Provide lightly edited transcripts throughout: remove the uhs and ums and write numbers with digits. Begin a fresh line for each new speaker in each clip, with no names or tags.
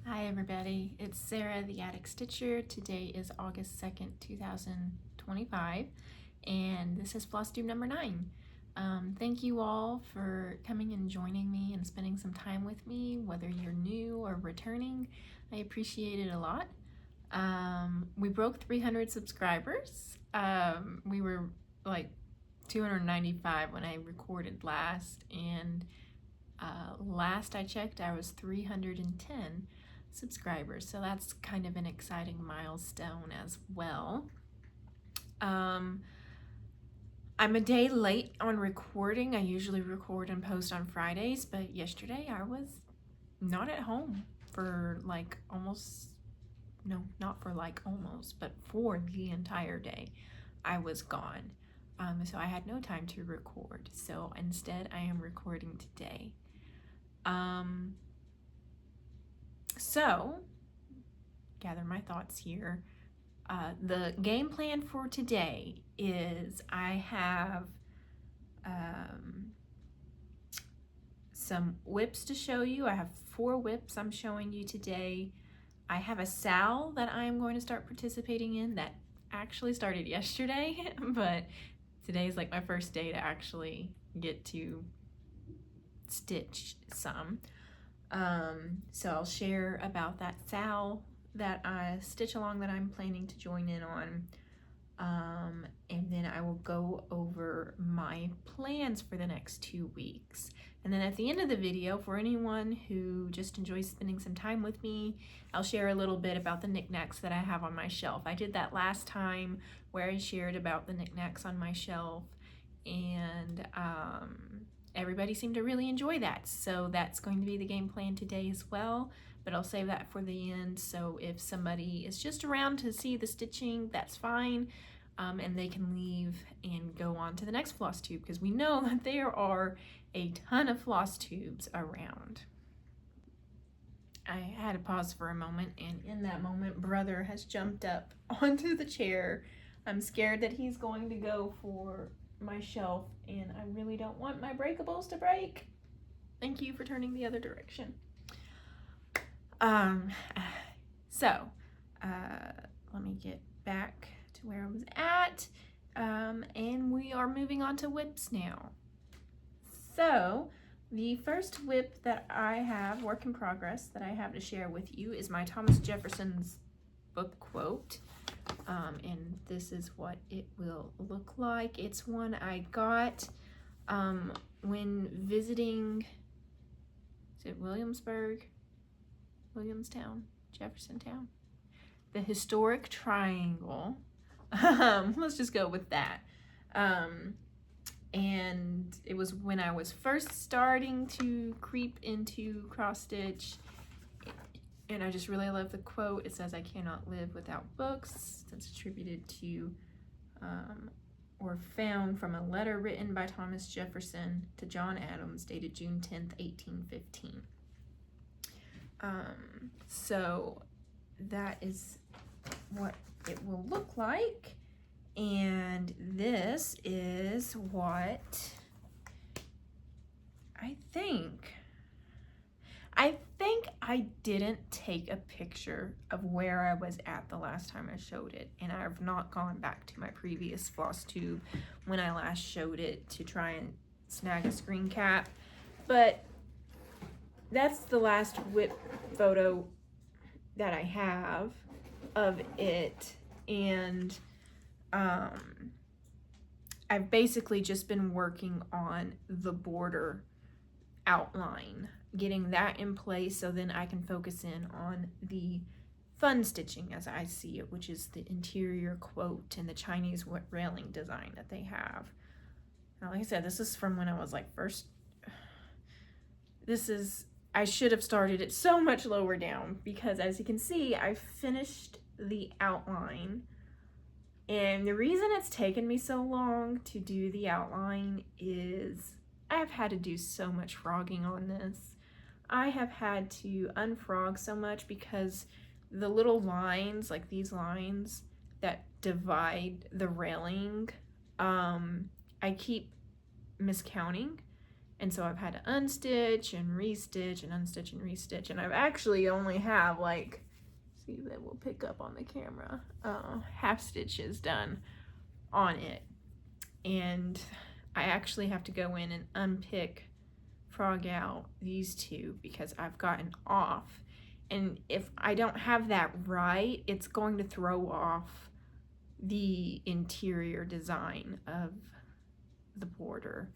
Hi everybody, it's Sarah the Attic Stitcher. Today is August 2nd, 2025, and this is Flosstube number 9. Thank you all for coming and joining me and spending some time with me, whether you're new or returning. I appreciate it a lot. We broke 300 subscribers. We were like 295 when I recorded last, and last I checked I was 310 subscribers, so that's kind of an exciting milestone as well. I'm a day late on recording. I usually record and post on Fridays, but yesterday I was not at home for like almost, no, not for like almost, but for the entire day I was gone. So I had no time to record, so instead I am recording today. So, gather my thoughts here. The game plan for today is I have some whips to show you. I have 4 whips I'm showing you today. I have a SAL that I'm going to start participating in that actually started yesterday, but today's like my first day to actually get to stitch some. So I'll share about that SAL that I stitch along that I'm planning to join in on, and then I will go over my plans for the next 2 weeks. And then at the end of the video, for anyone who just enjoys spending some time with me, I'll share a little bit about the knickknacks that I have on my shelf. I did that last time where I shared about the knickknacks on my shelf, and everybody seemed to really enjoy that, so that's going to be the game plan today as well, but I'll save that for the end. So if somebody is just around to see the stitching, that's fine, and they can leave and go on to the next floss tube, because we know that there are a ton of floss tubes around. I had to pause for a moment, and in that moment, brother has jumped up onto the chair. I'm scared that he's going to go for my shelf, and I really don't want my breakables to break. Thank you for turning the other direction. Let me get back to where I was at, and we are moving on to whips now. So the first whip that I have, work in progress, that I have to share with you is my Thomas Jefferson's Book Quote. And this is what it will look like. It's one I got when visiting, is it Williamsburg, Williamstown, Jeffersontown? The historic triangle. Let's just go with that. And it was when I was first starting to creep into cross stitch, and I just really love the quote. It says, "I cannot live without books." That's attributed to or found from a letter written by Thomas Jefferson to John Adams, dated June 10th, 1815. So that is what it will look like. And this is what I think I didn't take a picture of where I was at the last time I showed it, and I've not gone back to my previous floss tube when I last showed it to try and snag a screen cap, but that's the last whip photo that I have of it. And I've basically just been working on the border outline, getting that in place, so then I can focus in on the fun stitching as I see it, which is the interior quote and the Chinese railing design that they have. Now, like I said, this is from when I was like I should have started it so much lower down, because as you can see, I finished the outline. And the reason it's taken me so long to do the outline is I've had to do so much frogging on this. I have had to unfrog so much because the little lines, like these lines that divide the railing, I keep miscounting, And so I've had to unstitch and restitch and unstitch and restitch. And I've actually only have like, see that will pick up on the camera, half stitches done on it. And I actually have to go in and unpick, frog out these two because I've gotten off. And if I don't have that right, it's going to throw off the interior design of the border.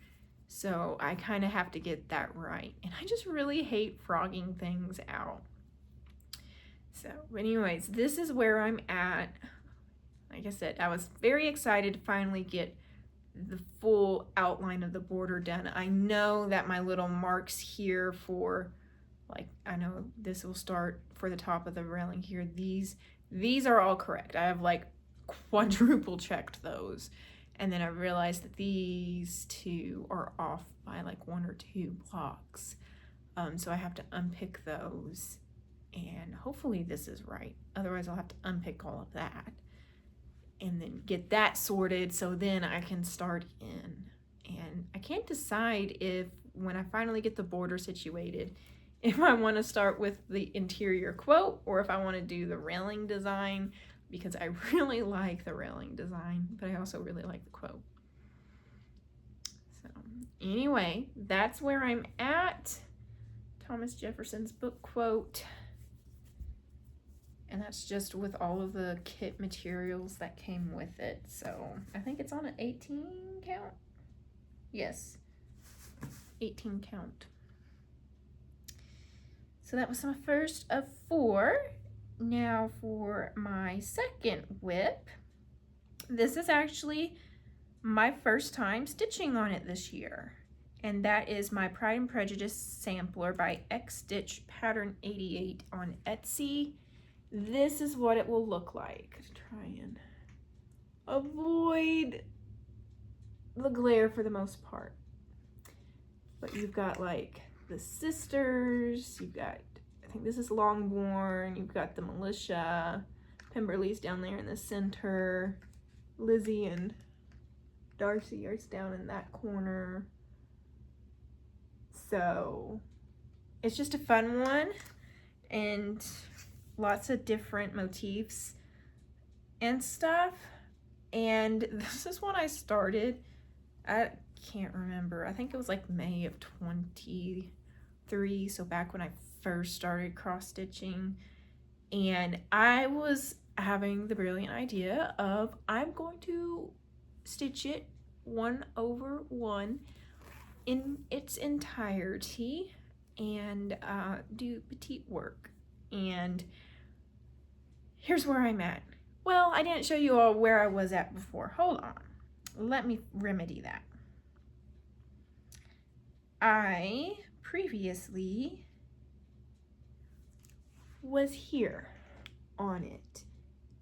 So I kind of have to get that right. And I just really hate frogging things out. So anyways, this is where I'm at. Like I said, I was very excited to finally get the full outline of the border done. I know that my little marks here for, like, I know this will start for the top of the railing here. These are all correct. I have like quadruple checked those. And then I realized that these two are off by like 1 or 2 blocks. So I have to unpick those, and hopefully this is right. Otherwise I'll have to unpick all of that and then get that sorted so then I can start in. And I can't decide if, when I finally get the border situated, if I want to start with the interior quote or if I want to do the railing design, because I really like the railing design, but I also really like the quote. So anyway, that's where I'm at. Thomas Jefferson's book quote. And that's just with all of the kit materials that came with it. So I think it's on an 18 count. Yes, 18 count. So that was my first of 4. Now for my second whip. This is actually my first time stitching on it this year. And that is my Pride and Prejudice Sampler by X Stitch Pattern 88 on Etsy. This is what it will look like. Try and avoid the glare for the most part. But you've got like the sisters, you've got, I think this is Longbourn, you've got the militia, Pemberley's down there in the center, Lizzie and Darcy are down in that corner. So it's just a fun one, and lots of different motifs and stuff. And this is when I started. I can't remember. I think it was like May of 23. So back when I first started cross stitching. And I was having the brilliant idea of I'm going to stitch it 1/1 in its entirety and do petite work. And here's where I'm at. Well, I didn't show you all where I was at before. Hold on. Let me remedy that. I previously was here on it.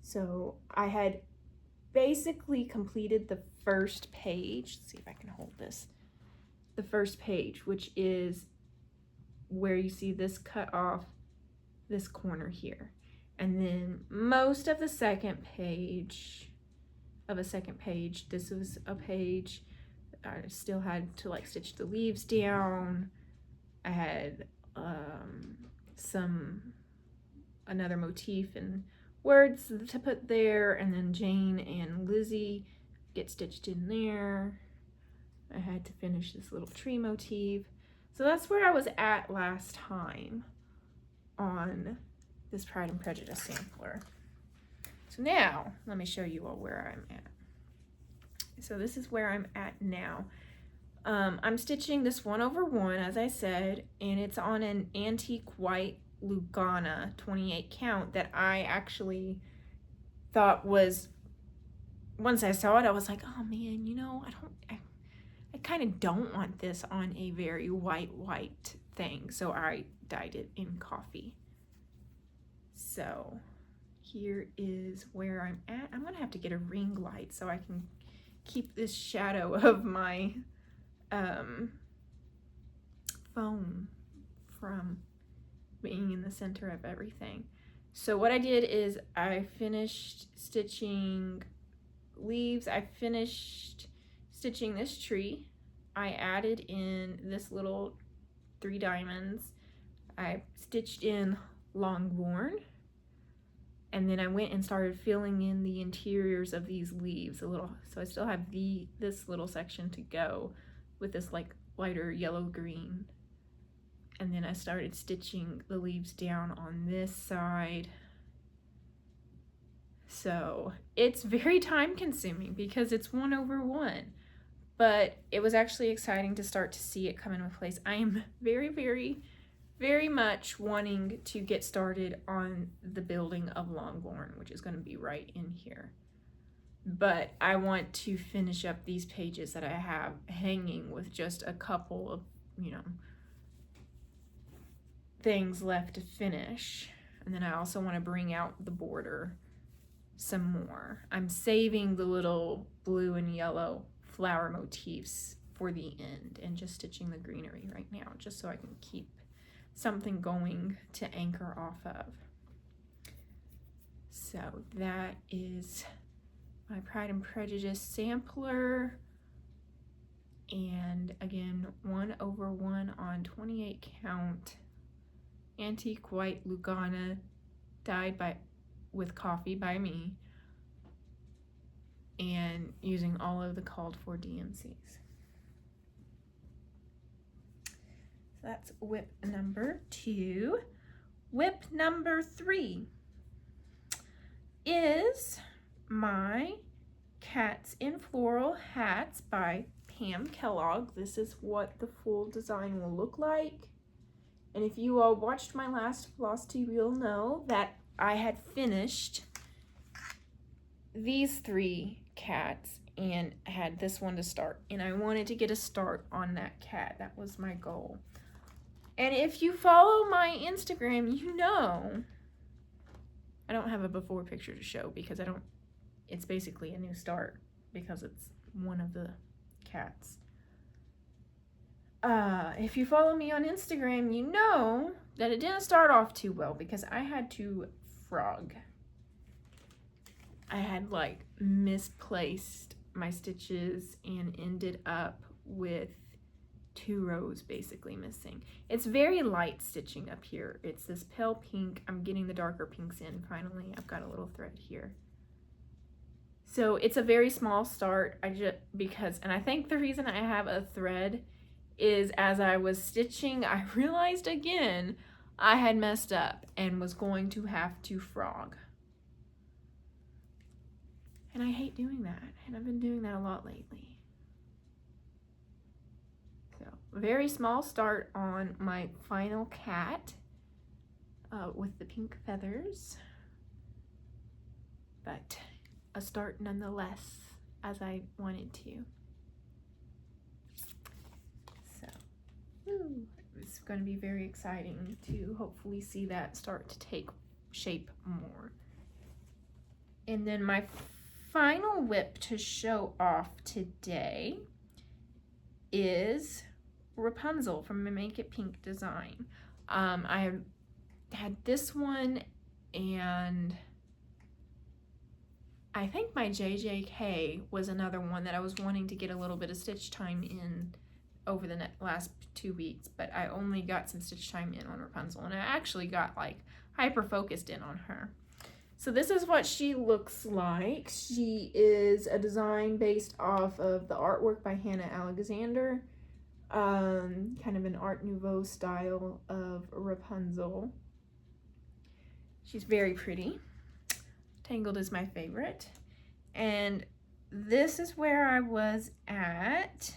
So I had basically completed the first page. Let's see if I can hold this. The first page, which is where you see this cut off this corner here. And then most of the second page, this was a page I still had to like stitch the leaves down. I had another motif and words to put there, and then Jane and Lizzie get stitched in there. I had to finish this little tree motif. So that's where I was at last time on this Pride and Prejudice sampler. So now let me show you all where I'm at. So this is where I'm at now. I'm stitching this 1/1, as I said, and it's on an antique white Lugana 28 count that I actually thought was, once I saw it, I was like, oh man, you know, I kind of don't want this on a very white thing. So I dyed it in coffee. So here is where I'm at. I'm gonna have to get a ring light so I can keep this shadow of my phone from being in the center of everything. So what I did is I finished stitching leaves. I finished stitching this tree. I added in this little 3 diamonds. I stitched in Longbourn, and then I went and started filling in the interiors of these leaves a little. So I still have this little section to go with this like lighter yellow green. And then I started stitching the leaves down on this side. So it's very time consuming because it's 1/1, but it was actually exciting to start to see it come into place. I am very, very, very much wanting to get started on the building of Longbourn, which is going to be right in here. But I want to finish up these pages that I have hanging with just a couple of, you know, things left to finish. And then I also want to bring out the border some more. I'm saving the little blue and yellow flower motifs for the end and just stitching the greenery right now, just so I can keep something going to anchor off of. So that is my Pride and Prejudice sampler. And again, 1/1 on 28 count antique white Lugana, dyed with coffee by me, and using all of the called for DMCs. So that's whip number 2. Whip number 3 is my Cats in Floral Hats by Pam Kellogg. This is what the full design will look like. And if you all watched my last Flosstube, you'll know that I had finished these 3 cats and had this one to start. And I wanted to get a start on that cat. That was my goal. And if you follow my Instagram, you know I don't have a before picture to show because it's basically a new start because it's one of the cats. If you follow me on Instagram, you know that it didn't start off too well because I had to frog. I had like misplaced my stitches and ended up with 2 rows basically missing. It's very light stitching up here. It's this pale pink. I'm getting the darker pinks in finally. I've got a little thread here. So it's a very small start. And I think the reason I have a thread is as I was stitching, I realized again I had messed up and was going to have to frog. And I hate doing that, and I've been doing that a lot lately. So, very small start on my final cat with the pink feathers, but a start nonetheless, as I wanted to. It's going to be very exciting to hopefully see that start to take shape more. And then my final whip to show off today is Rapunzel from my Make It Pink design. I had this one, and I think my JJK was another one that I was wanting to get a little bit of stitch time in over the last 2 weeks, but I only got some stitch time in on Rapunzel, and I actually got like hyper focused in on her. So this is what she looks like. She is a design based off of the artwork by Hannah Alexander, kind of an Art Nouveau style of Rapunzel. She's very pretty. Tangled is my favorite. And this is where I was at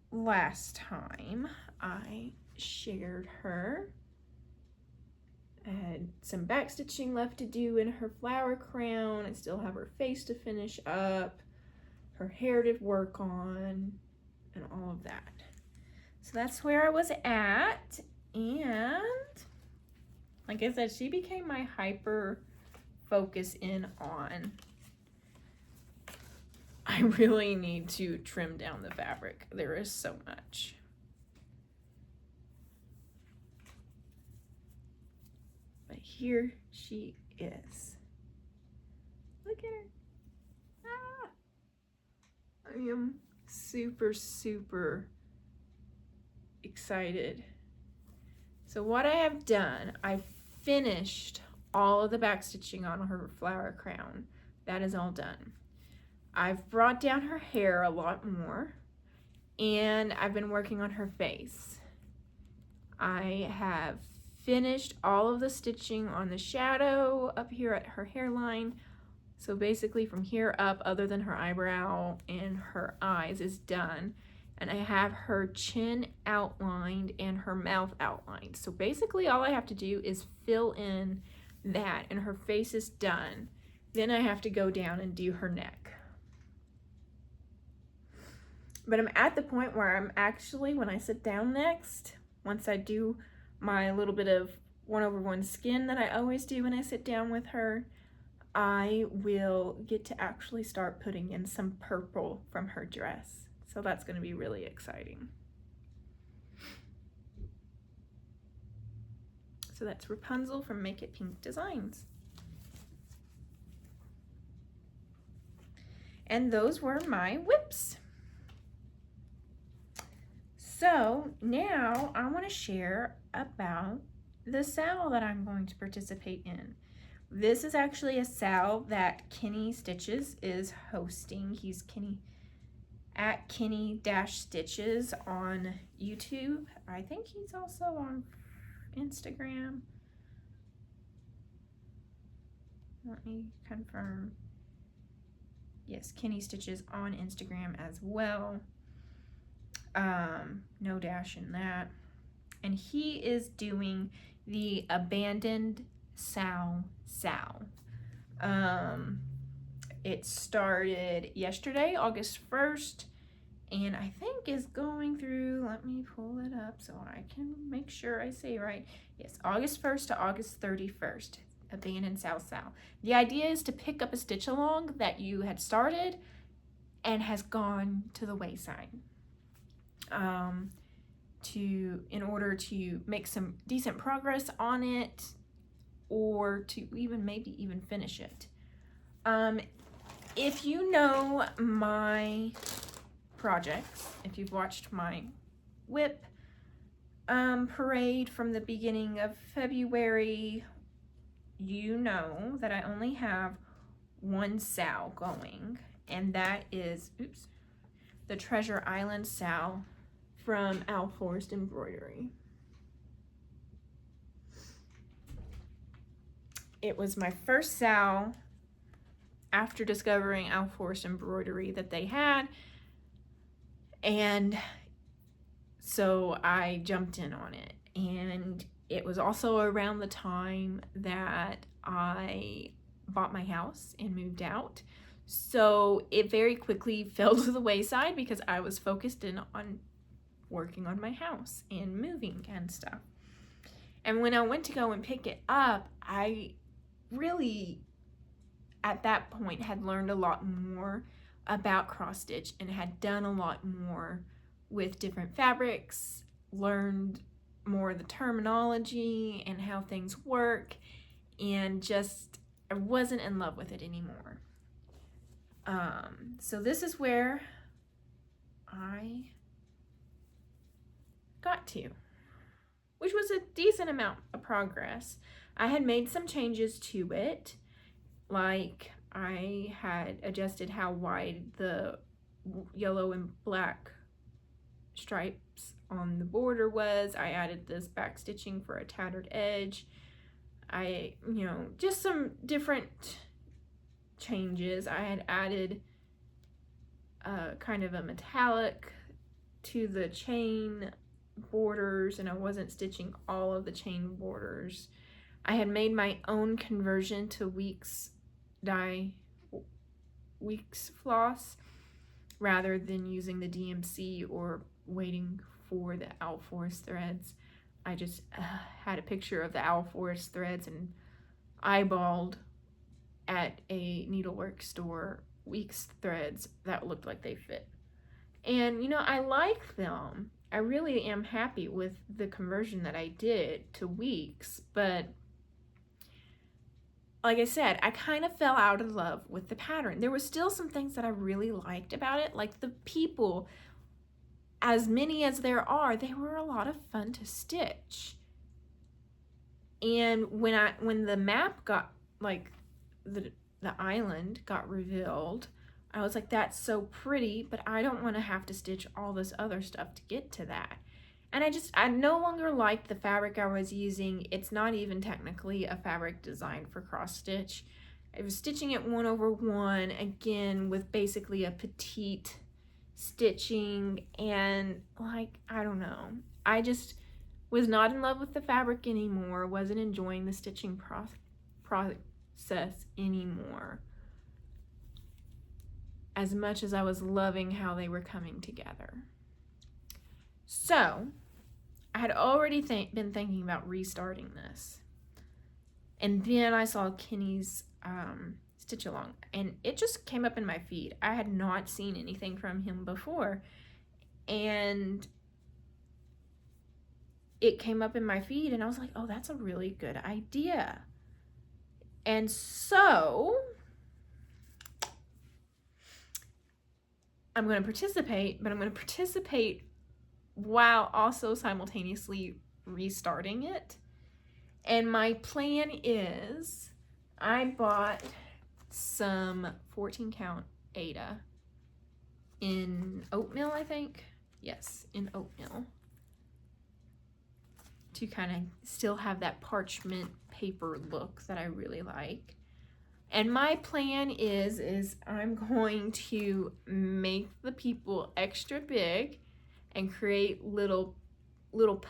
last time I shared her. I had some back stitching left to do in her flower crown. I still have her face to finish up, her hair to work on, and all of that. So that's where I was at, and like I said, she became my hyper focus in on. I really need to trim down the fabric. There is so much. But here she is. Look at her. Ah! I am super, super excited. So what I have done, I've finished all of the back stitching on her flower crown. That is all done. I've brought down her hair a lot more, and I've been working on her face. I have finished all of the stitching on the shadow up here at her hairline. So basically from here up, other than her eyebrow and her eyes, is done. And I have her chin outlined and her mouth outlined. So basically all I have to do is fill in that, and her face is done. Then I have to go down and do her neck. But I'm at the point where I'm actually, when I sit down next, once I do my little bit of 1/1 skin that I always do when I sit down with her, I will get to actually start putting in some purple from her dress. So that's going to be really exciting. So that's Rapunzel from Make It Pink Designs. And those were my whips. So now I want to share about the SAL that I'm going to participate in. This is actually a SAL that Kenny Stitches is hosting. He's Kenny at Kenny-Stitches on YouTube. I think he's also on Instagram. Let me confirm. Yes, Kenny Stitches on Instagram as well. No dash in that. And he is doing the Abandoned SAL. It started yesterday, August 1st, and I think is going through, let me pull it up so I can make sure I say right. Yes, August 1st to August 31st, Abandoned SAL. The idea is to pick up a stitch along that you had started and has gone to the wayside. In order to make some decent progress on it, or to maybe even finish it. If you know my projects, if you've watched my whip parade from the beginning of February, you know that I only have one SAL going, and that is, the Treasure Island SAL from Owl Forest Embroidery. It was my first SAL after discovering Owl Forest Embroidery that they had, and so I jumped in on it. And it was also around the time that I bought my house and moved out, so it very quickly fell to the wayside because I was focused in on working on my house and moving and stuff. And when I went to go and pick it up, I really, at that point, had learned a lot more about cross stitch and had done a lot more with different fabrics, learned more of the terminology and how things work, and just, I wasn't in love with it anymore. So this is where I got to, which was a decent amount of progress. I had made some changes to it, like I had adjusted how wide the yellow and black stripes on the border was. I added this back stitching for a tattered edge. Just some different changes. I had added kind of a metallic to the chain borders, and I wasn't stitching all of the chain borders. I had made my own conversion to weeks floss rather than using the DMC or waiting for the Owl Forest threads. I just had a picture of the Owl Forest threads and eyeballed at a needlework store weeks threads that looked like they fit. And I like them. I really am happy with the conversion that I did to weeks, but like I said, I kind of fell out of love with the pattern. There were still some things that I really liked about it, like the people, as many as there are, they were a lot of fun to stitch. And when the map got, like, the island got revealed, I was like, that's so pretty, but I don't want to have to stitch all this other stuff to get to that. And I no longer liked the fabric I was using. It's not even technically a fabric designed for cross stitch. I was stitching it 1/1, again, with basically a petite stitching, and like, I don't know. I just was not in love with the fabric anymore, wasn't enjoying the stitching process anymore, as much as I was loving how they were coming together. So I had already been thinking about restarting this, and then I saw Kenny's stitch along, and it just came up in my feed. I had not seen anything from him before, and it came up in my feed, and I was like, oh, that's a really good idea. And so I'm going to participate, but I'm going to participate while also simultaneously restarting it. And my plan is, I bought some 14 count Aida in oatmeal, I think. Yes, in oatmeal, to kind of still have that parchment paper look that I really like. And my plan is I'm going to make the people extra big and create little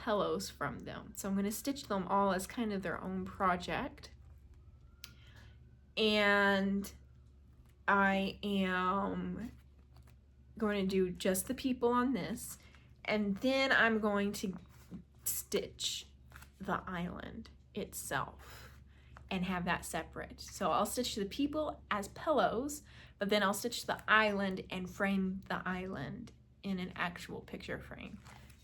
pillows from them. So I'm going to stitch them all as kind of their own project. And I am going to do just the people on this, and then I'm going to stitch the island itself and have that separate. So I'll stitch the people as pillows, but then I'll stitch the island and frame the island in an actual picture frame.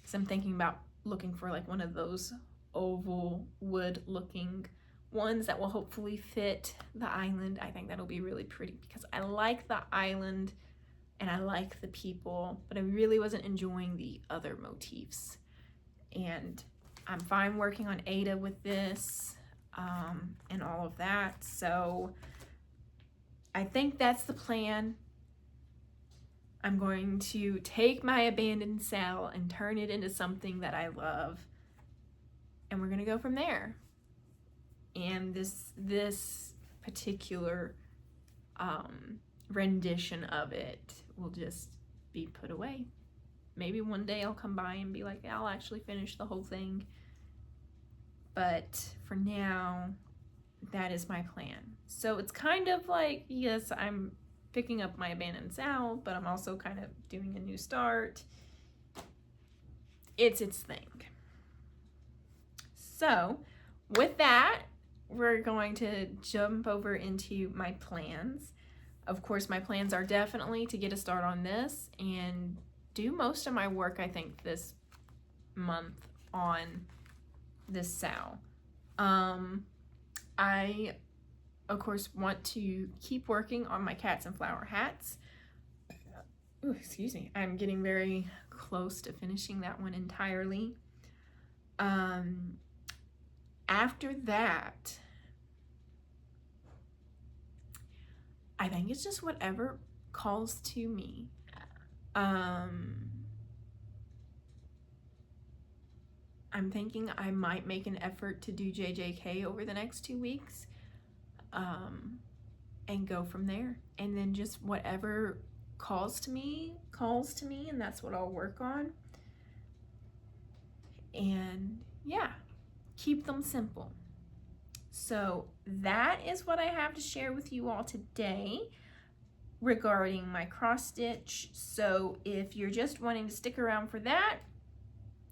So I'm thinking about looking for like one of those oval wood looking ones that will hopefully fit the island. I think that'll be really pretty because I like the island and I like the people, but I really wasn't enjoying the other motifs. And I'm fine working on Aida with this and all of that. So I think that's the plan. I'm going to take my abandoned SAL and turn it into something that I love, and we're gonna go from there. And this particular rendition of it will just be put away. Maybe one day I'll come by and be like, I'll actually finish the whole thing. But for now, that is my plan. So it's kind of like, yes, I'm picking up my abandoned SAL, but I'm also kind of doing a new start. It's its thing. So with that, we're going to jump over into my plans. Of course, my plans are definitely to get a start on this and do most of my work, I think, this month on this SAL. I, of course, want to keep working on my cats and flower hats. Ooh, excuse me. I'm getting very close to finishing that one entirely. After that, I think it's just whatever calls to me. I'm thinking I might make an effort to do JJK over the next 2 weeks, and go from there. And then just whatever calls to me, and that's what I'll work on. And yeah, keep them simple. So that is what I have to share with you all today regarding my cross stitch. So if you're just wanting to stick around for that,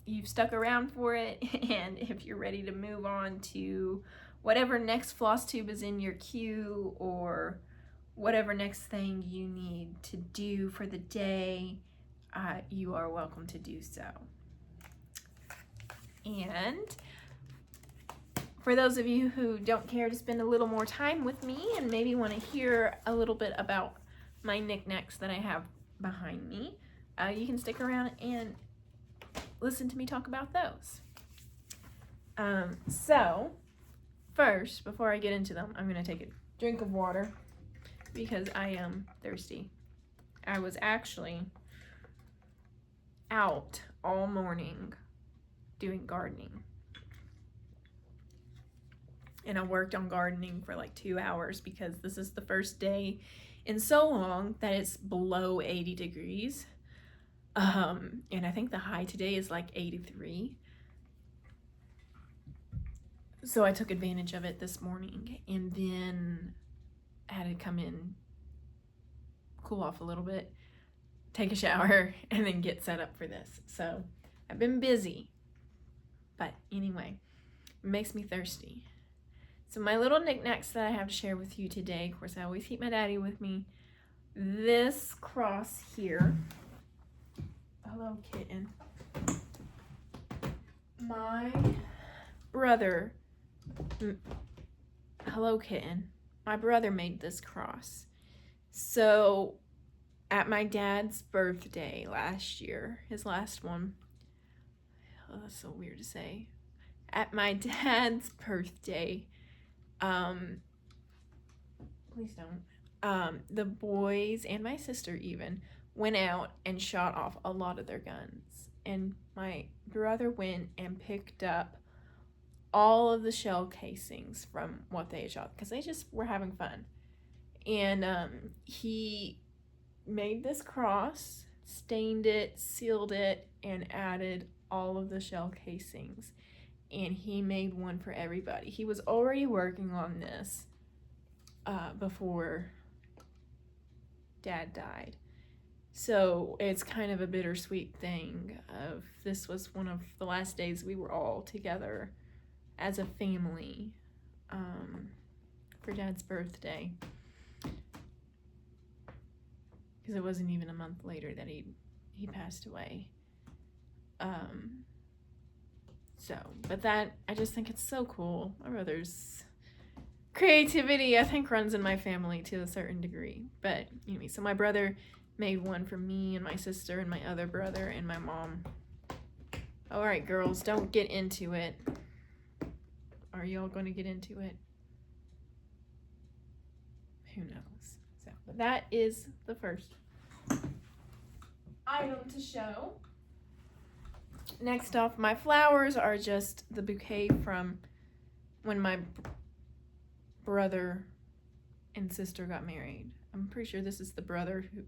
you've stuck around for it. And if you're ready to move on to whatever next floss tube is in your queue, or whatever next thing you need to do for the day, you are welcome to do so. And For those of you who don't care to spend a little more time with me and maybe want to hear a little bit about my knickknacks that I have behind me, you can stick around and listen to me talk about those. So first, before I get into them, I'm going to take a drink of water because I am thirsty. I was actually out all morning doing gardening. And I worked on gardening for like 2 hours because this is the first day in so long that it's below 80 degrees. And I think the high today is like 83. So I took advantage of it this morning, and then I had to come in, cool off a little bit, take a shower, and then get set up for this. So I've been busy, but anyway, it makes me thirsty. So my little knickknacks that I have to share with you today, of course I always keep my daddy with me. This cross here, hello kitten, my brother, hello kitten, my brother made this cross. So at my dad's birthday last year, his last one, oh, that's so weird to say, at my dad's birthday, please don't, the boys and my sister even went out and shot off a lot of their guns, and my brother went and picked up all of the shell casings from what they had shot because they just were having fun. And he made this cross, stained it, sealed it, and added all of the shell casings. And he made one for everybody. He was already working on this before Dad died. So it's kind of a bittersweet thing of this was one of the last days we were all together as a family for Dad's birthday. Because it wasn't even a month later that he passed away. But that, I just think it's so cool. My brother's creativity, I think, runs in my family to a certain degree. But anyway, so my brother made one for me and my sister and my other brother and my mom. All right, girls, don't get into it. Are y'all going to get into it? Who knows? So, but that is the first item to show. Next off, my flowers are just the bouquet from when my brother and sister got married. I'm pretty sure this is the brother who,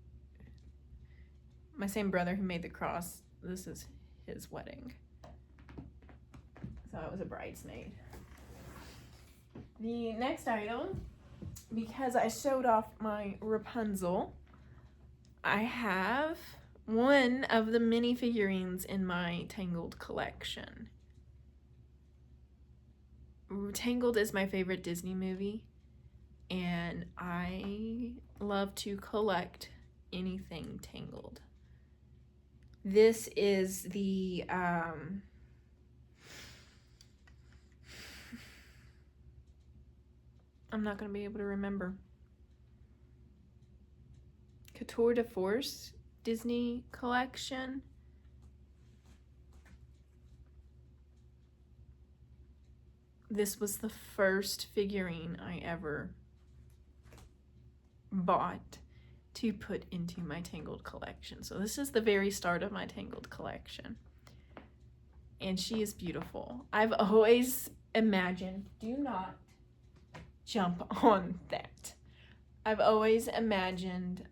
my same brother who made the cross. This is his wedding. So I was a bridesmaid. The next item, because I showed off my Rapunzel, I have one of the mini figurines in my Tangled collection. Tangled is my favorite Disney movie, and I love to collect anything Tangled. This is the I'm not going to be able to remember. Couture de Force Disney collection. This was the first figurine I ever bought to put into my Tangled collection. So this is the very start of my Tangled collection. And she is beautiful. I've always imagined, do not jump on that. I've always imagined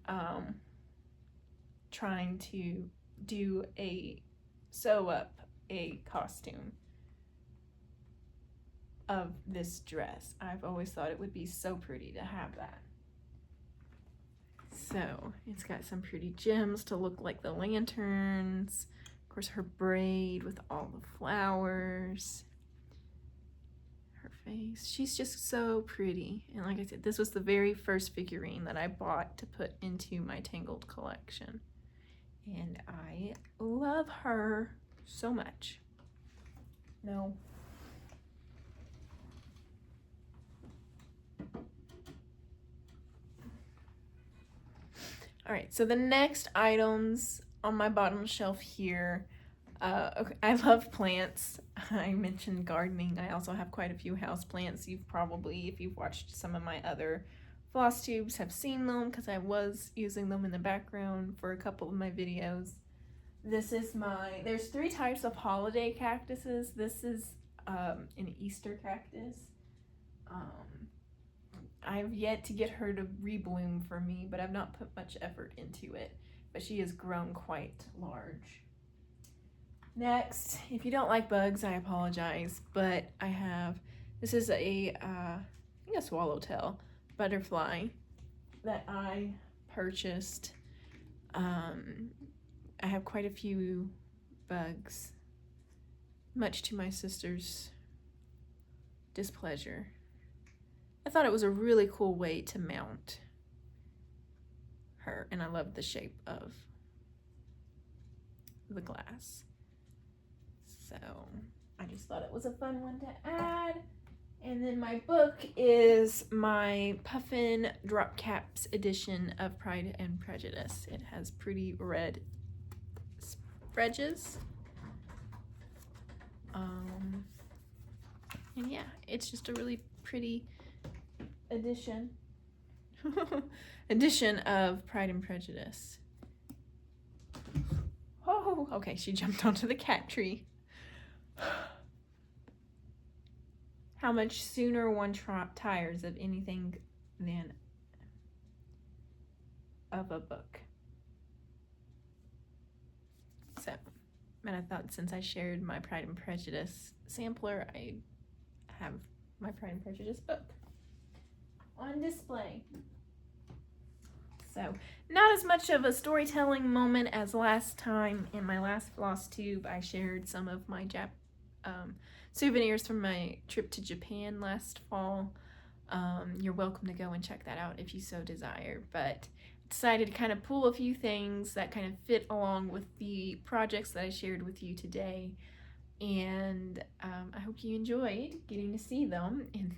trying to sew up a costume of this dress. I've always thought it would be so pretty to have that. So it's got some pretty gems to look like the lanterns. Of course, her braid with all the flowers. Her face. She's just so pretty. And like I said, this was the very first figurine that I bought to put into my Tangled collection. And I love her so much. No. All right, so the next items on my bottom shelf here, okay, I love plants. I mentioned gardening. I also have quite a few house plants. You've probably, if you've watched some of my other floss tubes, have seen them because I was using them in the background for a couple of my videos. This is there's 3 types of holiday cactuses. This is an Easter cactus. I've yet to get her to rebloom for me, but I've not put much effort into it. But she has grown quite large. Next, if you don't like bugs, I apologize, but I have, this is I think a swallowtail butterfly that I purchased. I have quite a few bugs, much to my sister's displeasure. I thought it was a really cool way to mount her, and I love the shape of the glass. So I just thought it was a fun one to add. And then my book is my Puffin Drop Caps edition of Pride and Prejudice. It has pretty red spreads. And yeah, it's just a really pretty edition of Pride and Prejudice. Oh, okay, she jumped onto the cat tree. How much sooner one tires of anything than of a book. So, and I thought since I shared my Pride and Prejudice sampler, I have my Pride and Prejudice book on display. So, not as much of a storytelling moment as last time. In my last floss tube, I shared some of my souvenirs from my trip to Japan last fall. You're welcome to go and check that out if you so desire. But decided to kind of pull a few things that kind of fit along with the projects that I shared with you today. And I hope you enjoyed getting to see them. And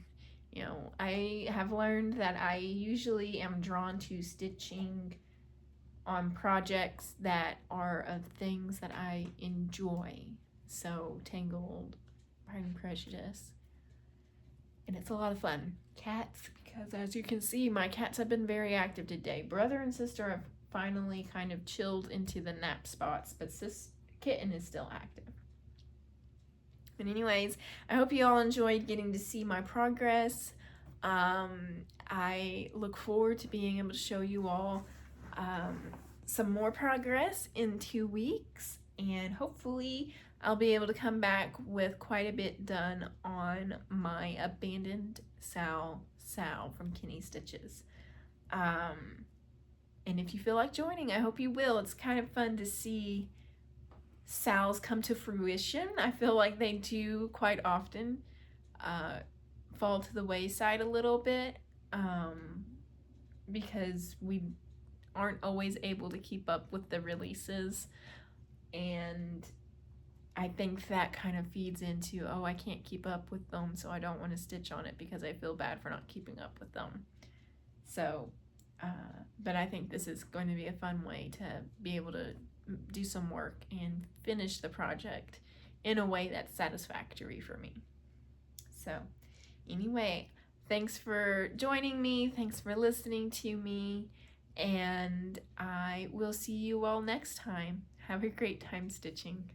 you know, I have learned that I usually am drawn to stitching on projects that are of things that I enjoy. So Tangled, Pride and Prejudice, and it's a lot of fun. Cats, because as you can see, my cats have been very active today. Brother and sister have finally kind of chilled into the nap spots, but kitten is still active. But anyways, I hope you all enjoyed getting to see my progress. I look forward to being able to show you all some more progress in 2 weeks, and hopefully I'll be able to come back with quite a bit done on my abandoned SAL from Kenny Stitches. And if you feel like joining, I hope you will. It's kind of fun to see SALs come to fruition. I feel like they do quite often fall to the wayside a little bit because we aren't always able to keep up with the releases, and I think that kind of feeds into, oh, I can't keep up with them, so I don't want to stitch on it because I feel bad for not keeping up with them. So but I think this is going to be a fun way to be able to do some work and finish the project in a way that's satisfactory for me. So anyway, thanks for joining me, thanks for listening to me, and I will see you all next time. Have a great time stitching.